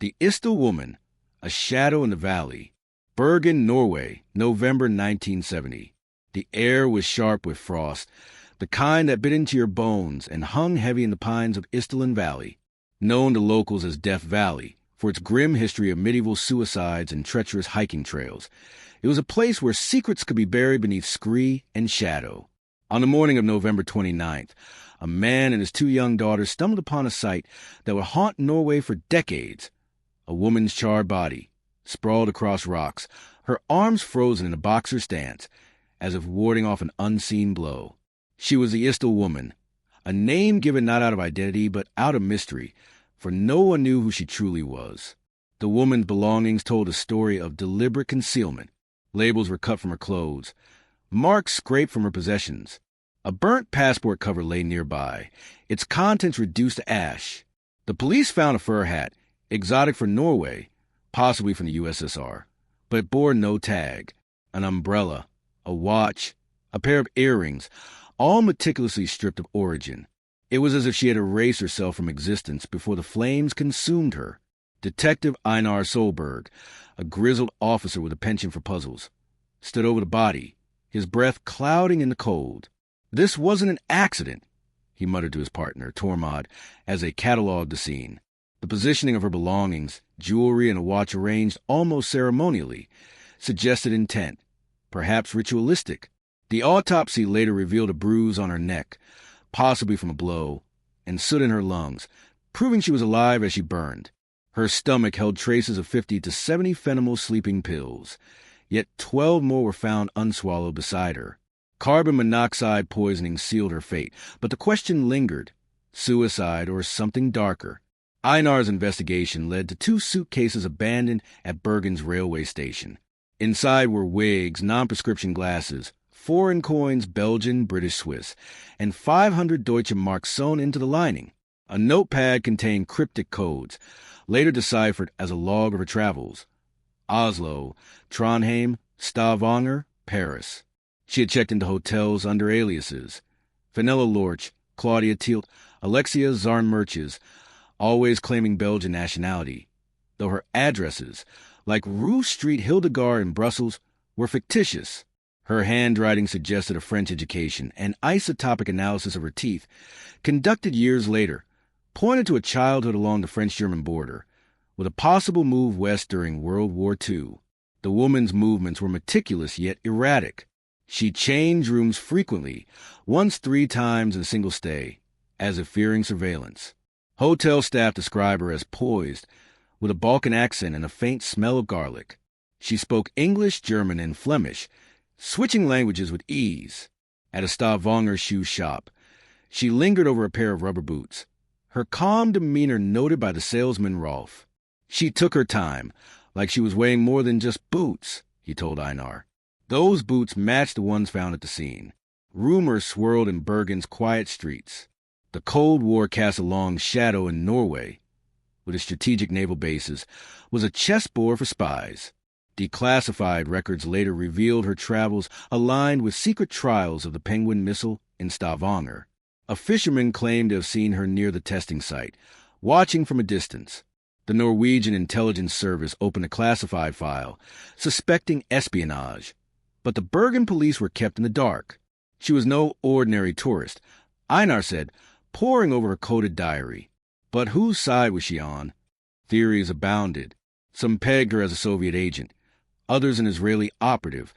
The Isdal Woman, A Shadow in the Valley. Bergen, Norway, November 1970. The air was sharp with frost, the kind that bit into your bones and hung heavy in the pines of Isdalen Valley, known to locals as Death Valley for its grim history of medieval suicides and treacherous hiking trails. It was a place where secrets could be buried beneath scree and shadow. On the morning of November 29th, a man and his 2 young daughters stumbled upon a sight that would haunt Norway for decades. A woman's charred body, sprawled across rocks, her arms frozen in a boxer stance, as if warding off an unseen blow. She was the Isdal Woman, a name given not out of identity but out of mystery, for no one knew who she truly was. The woman's belongings told a story of deliberate concealment. Labels were cut from her clothes, marks scraped from her possessions. A burnt passport cover lay nearby, its contents reduced to ash. The police found a fur hat, exotic for Norway, possibly from the USSR, but it bore no tag. An umbrella, a watch, a pair of earrings, all meticulously stripped of origin. It was as if she had erased herself from existence before the flames consumed her. Detective Einar Solberg, a grizzled officer with a penchant for puzzles, stood over the body, his breath clouding in the cold. "This wasn't an accident," he muttered to his partner, Tormod, as they catalogued the scene. The positioning of her belongings, jewelry and a watch arranged almost ceremonially, suggested intent, perhaps ritualistic. The autopsy later revealed a bruise on her neck, possibly from a blow, and soot in her lungs, proving she was alive as she burned. Her stomach held traces of 50 to 70 fentanyl sleeping pills, yet 12 more were found unswallowed beside her. Carbon monoxide poisoning sealed her fate, but the question lingered: suicide or something darker? Einar's investigation led to 2 suitcases abandoned at Bergen's railway station. Inside were wigs, non-prescription glasses, foreign coins, Belgian, British, Swiss, and 500 Deutsche Mark sewn into the lining. A notepad contained cryptic codes, later deciphered as a log of her travels: Oslo, Trondheim, Stavanger, Paris. She had checked into hotels under aliases: Fenella Lorch, Claudia Tielt, Alexia Zarnmerches, always claiming Belgian nationality, though her addresses, like Rue Street Hildegard in Brussels, were fictitious. Her handwriting suggested a French education, and isotopic analysis of her teeth, conducted years later, pointed to a childhood along the French-German border, with a possible move west during World War II. The woman's movements were meticulous yet erratic. She changed rooms frequently, once 3 times in a single stay, as if fearing surveillance. Hotel staff describe her as poised, with a Balkan accent and a faint smell of garlic. She spoke English, German, and Flemish, switching languages with ease. At a Stavanger shoe shop, she lingered over a pair of rubber boots, her calm demeanor noted by the salesman Rolf. She took her time, like she was weighing more than just boots, he told Einar. Those boots matched the ones found at the scene. Rumors swirled in Bergen's quiet streets. The Cold War cast a long shadow in Norway, with its strategic naval bases, was a chessboard for spies. Declassified records later revealed her travels aligned with secret trials of the Penguin missile in Stavanger. A fisherman claimed to have seen her near the testing site, watching from a distance. The Norwegian intelligence service opened a classified file, suspecting espionage. But the Bergen police were kept in the dark. She was no ordinary tourist, Einar said, poring over her coded diary. But whose side was she on? Theories abounded. Some pegged her as a Soviet agent, others an Israeli operative,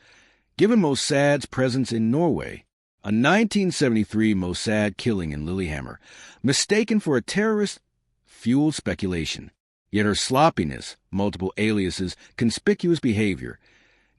given Mossad's presence in Norway. A 1973 Mossad killing in Lillehammer, mistaken for a terrorist, fueled speculation. Yet her sloppiness, multiple aliases, conspicuous behavior,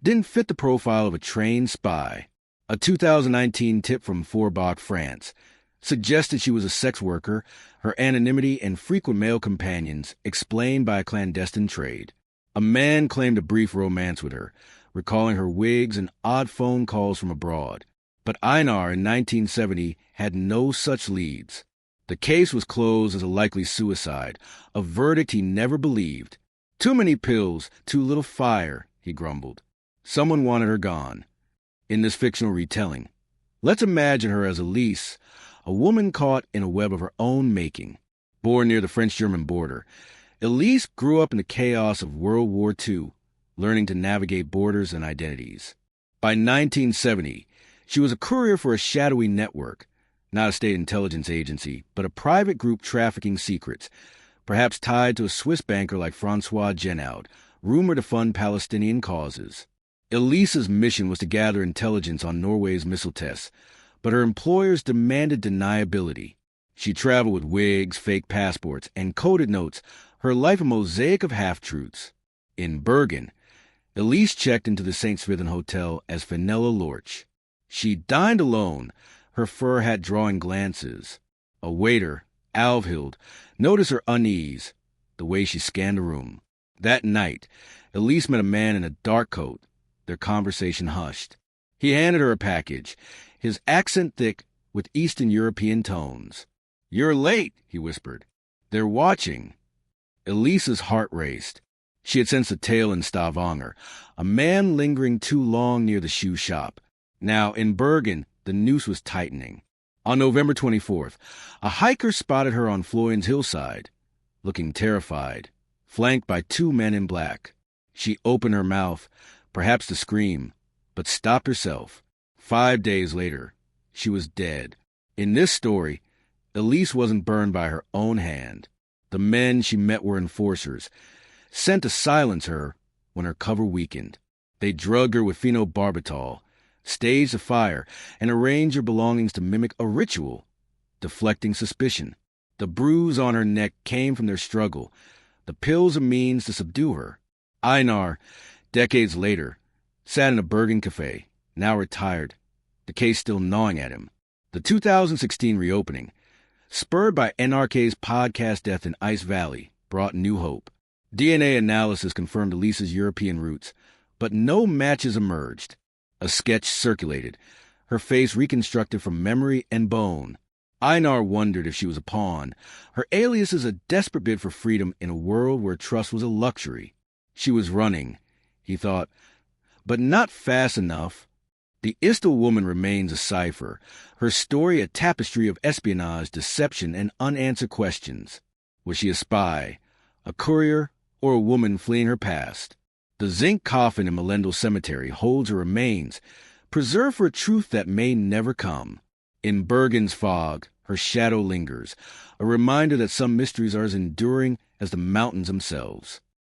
didn't fit the profile of a trained spy. A 2019 tip from Forbach, France, suggested she was a sex worker, her anonymity and frequent male companions explained by a clandestine trade. A man claimed a brief romance with her, recalling her wigs and odd phone calls from abroad. But Einar in 1970 had no such leads. The case was closed as a likely suicide, a verdict he never believed. Too many pills, too little fire, he grumbled. Someone wanted her gone. In this fictional retelling, let's imagine her as Elise, a woman caught in a web of her own making. Born near the French-German border, Elise grew up in the chaos of World War II, learning to navigate borders and identities. By 1970, she was a courier for a shadowy network, not a state intelligence agency, but a private group trafficking secrets, perhaps tied to a Swiss banker like Francois Genoud, rumored to fund Palestinian causes. Elise's mission was to gather intelligence on Norway's missile tests, but her employers demanded deniability. She traveled with wigs, fake passports, and coded notes, her life a mosaic of half-truths. In Bergen, Elise checked into the St. Swithin Hotel as Fenella Lorch. She dined alone, her fur hat drawing glances. A waiter, Alvhild, noticed her unease, the way she scanned the room. That night, Elise met a man in a dark coat, their conversation hushed. He handed her a package, his accent thick with Eastern European tones. "You're late," he whispered. "They're watching." Elise's heart raced. She had sensed a tale in Stavanger, a man lingering too long near the shoe shop. Now, in Bergen, the noose was tightening. On November 24th, a hiker spotted her on Floyne's hillside, looking terrified, flanked by two men in black. She opened her mouth, perhaps to scream, but stopped herself. 5 days later, she was dead. In this story, Elise wasn't burned by her own hand. The men she met were enforcers, sent to silence her when her cover weakened. They drugged her with phenobarbital, staged a fire, and arranged her belongings to mimic a ritual, deflecting suspicion. The bruise on her neck came from their struggle, the pills a means to subdue her. Einar, decades later, sat in a Bergen cafe, now retired, the case still gnawing at him. The 2016 reopening, spurred by NRK's podcast Death in Ice Valley, brought new hope. DNA analysis confirmed Elise's European roots, but no matches emerged. A sketch circulated, her face reconstructed from memory and bone. Einar wondered if she was a pawn. Her alias is a desperate bid for freedom in a world where trust was a luxury. She was running, he thought, but not fast enough. The Isdal Woman remains a cipher, her story a tapestry of espionage, deception, and unanswered questions. Was she a spy, a courier, or a woman fleeing her past? The zinc coffin in Melendal Cemetery holds her remains, preserved for a truth that may never come. In Bergen's fog, her shadow lingers, a reminder that some mysteries are as enduring as the mountains themselves.